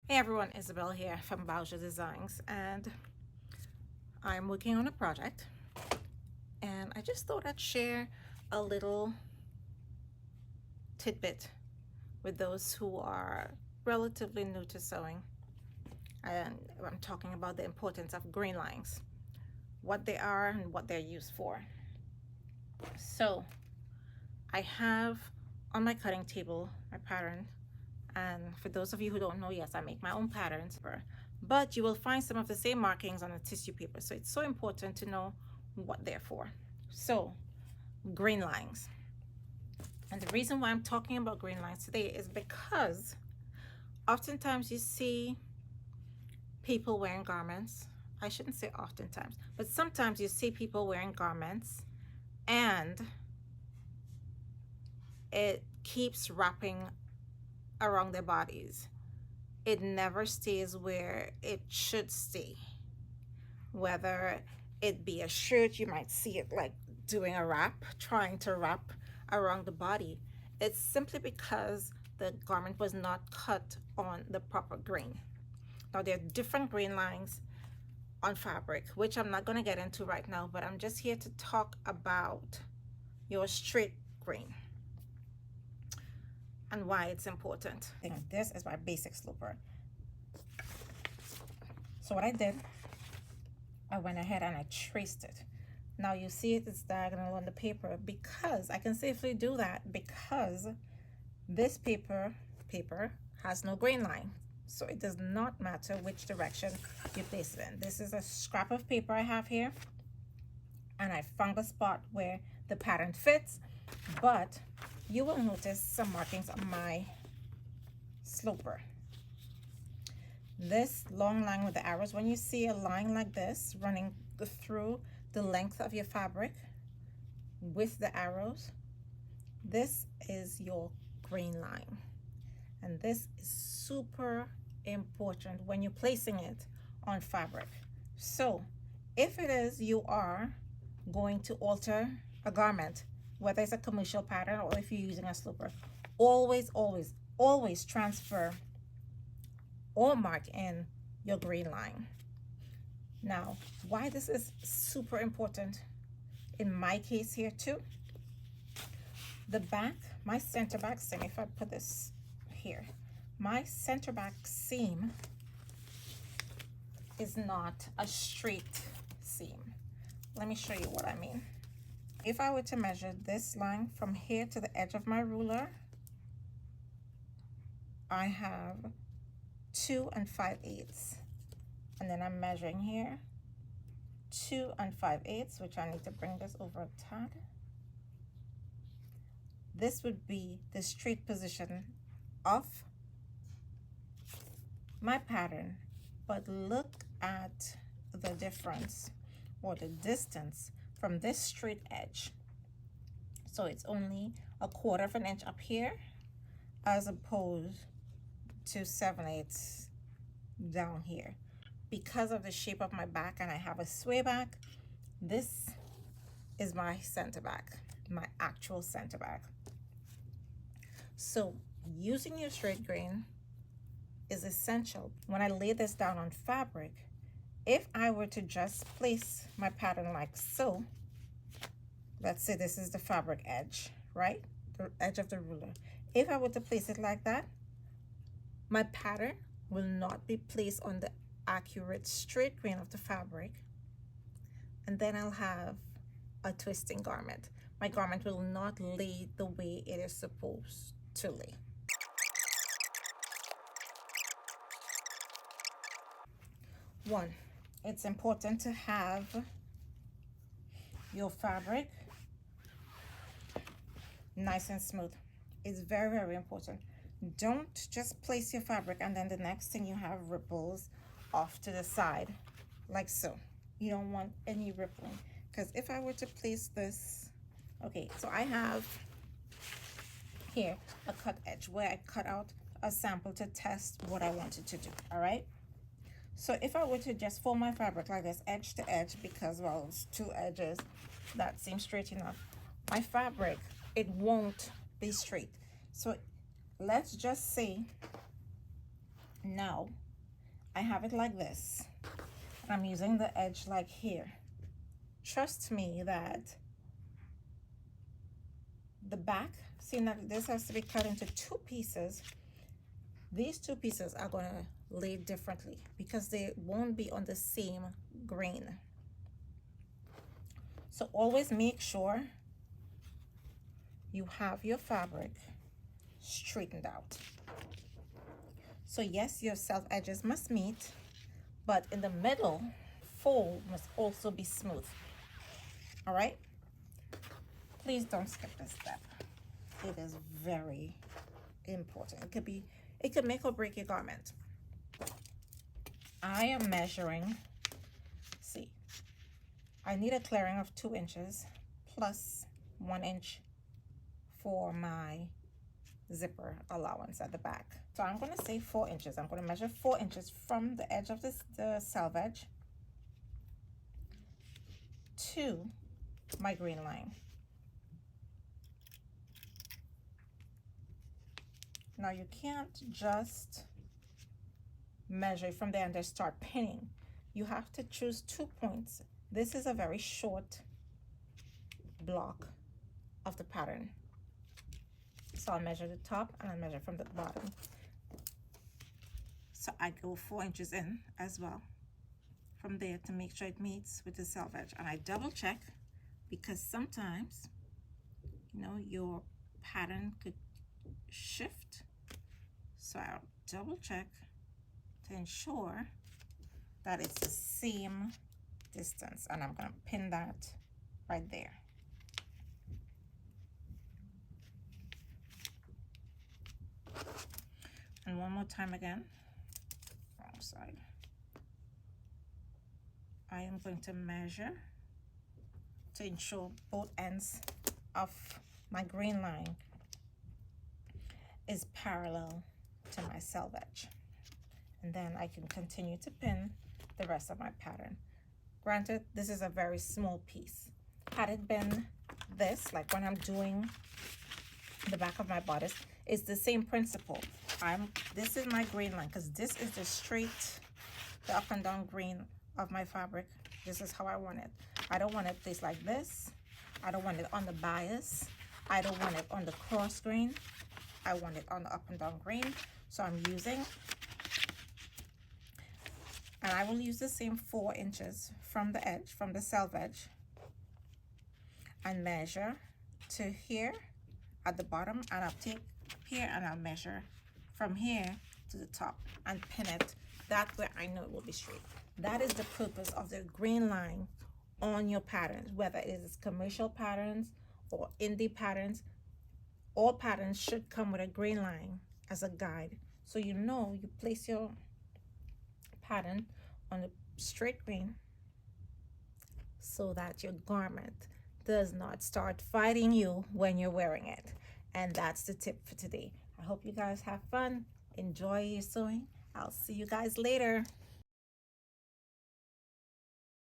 Hey everyone, Isabel here from Boucher Designs, and I'm working on a project, and I just thought I'd share a little tidbit with those who are relatively new to sewing. And I'm talking about the importance of grain lines, what they are and what they're used for. So I have on my cutting table my pattern, and for those of you who don't know, yes, I make my own patterns, but you will find some of the same markings on the tissue paper, so it's so important to know what they're for. So grain lines, and the reason why I'm talking about grain lines today is because oftentimes you see people wearing garments. I shouldn't say oftentimes, but sometimes you see people wearing garments and it keeps wrapping around their bodies. It never stays where it should stay. Whether it be a shirt, you might see it like doing a wrap, trying to wrap around the body. It's simply because the garment was not cut on the proper grain. Now there are different grain lines on fabric, which I'm not going to get into right now, but I'm just here to talk about your straight grain and why it's important. This is my basic sloper. So what I did, I went ahead and I traced it. Now you see it's diagonal on the paper because I can safely do that because this paper has no grain line. So it does not matter which direction you place it in. This is a scrap of paper I have here, and I found a spot where the pattern fits, but you will notice some markings on my sloper. This long line with the arrows, when you see a line like this running through the length of your fabric with the arrows, this is your grain line. And this is super important when you're placing it on fabric. So if it is you are going to alter a garment, whether it's a commercial pattern or if you're using a sloper, always transfer or mark in your grain line. Now, why this is super important in my case here too, the back, my center back seam, if I put this here, my center back seam is not a straight seam. Let me show you what I mean. If I were to measure this line from here to the edge of my ruler, I have 2 5/8, and then I'm measuring here 2 5/8, which I need to bring this over a tad. This would be the straight position of my pattern, but look at the difference or the distance from this straight edge. So it's only 1/4 of an inch up here as opposed to 7/8 down here. Because of the shape of my back and I have a sway back, this is my center back, my actual center back. So using your straight grain is essential. When I lay this down on fabric, if I were to just place my pattern like so, let's say this is the fabric edge, right? The edge of the ruler. If I were to place it like that, my pattern will not be placed on the accurate straight grain of the fabric, and then I'll have a twisting garment. My garment will not lay the way it is supposed to lay. One, it's important to have your fabric nice and smooth. It's very important. Don't just place your fabric and then the next thing you have ripples off to the side like so. You don't want any rippling, because if I were to place this, okay, so I have here a cut edge where I cut out a sample to test what I wanted to do. All right, so if I were to just fold my fabric like this, edge to edge, because well, it's 2 edges that seem straight enough, my fabric, it won't be straight. So let's just say Now I have it like this. I'm using the edge like here. Trust me that the back, seeing that this has to be cut into two pieces, these two pieces are going to lay differently because they won't be on the same grain. So always make sure you have your fabric straightened out. So yes, your self edges must meet, but in the middle fold must also be smooth. All right, please don't skip this step. It is very important. It could make or break your garment. I am measuring, see, I need a clearing of 2 inches plus 1 inch for my zipper allowance at the back. So I'm going to say 4 inches. I'm going to measure 4 inches from the edge of the selvage to my green line. Now you can't just measure from there and just start pinning. You have to choose 2 points. This is a very short block of the pattern. So I'll measure the top and I'll measure from the bottom. So I go 4 inches in as well from there to make sure it meets with the selvage. And I double check because sometimes, you know, your pattern could shift. So I'll double check to ensure that it's the same distance. And I'm going to pin that right there. And one more time again, wrong side. I am going to measure to ensure both ends of my green line is parallel to my selvage. And then I can continue to pin the rest of my pattern. Granted, this is a very small piece. Had it been this, like when I'm doing the back of my bodice, it's the same principle. This is my green line because this is the up and down grain of my fabric. This is how I want it. I don't want it placed like this. I don't want it on the bias. I don't want it on the cross grain. I want it on the up and down grain. So I'm using, and I will use the same 4 inches from the edge, from the selvage, and measure to here at the bottom, and I'll take here and I'll measure from here to the top and pin it. That way I know it will be straight. That is the purpose of the green line on your patterns, whether it is commercial patterns or indie patterns. All patterns should come with a green line as a guide, so you know you place your pattern on a straight grain so that your garment does not start fighting you when you're wearing it. And that's the tip for today. I hope you guys have fun. Enjoy your sewing. I'll see you guys later.